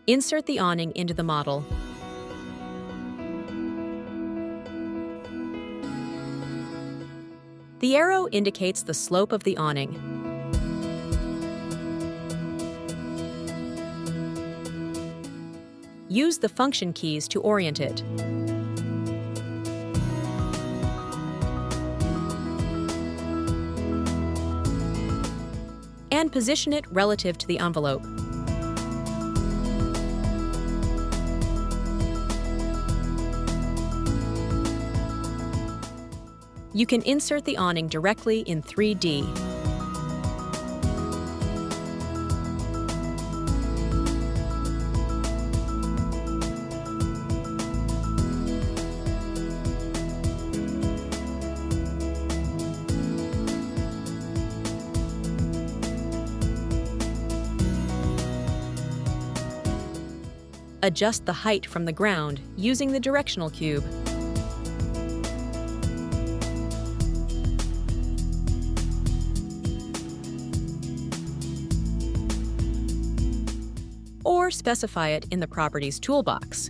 Insert the awning into the model. The arrow indicates the slope of the awning. Use the function keys to orient it. And position it relative to the envelope. You can insert the awning directly in 3D. Adjust the height from the ground using the directional cube. Or specify it in the Properties toolbox.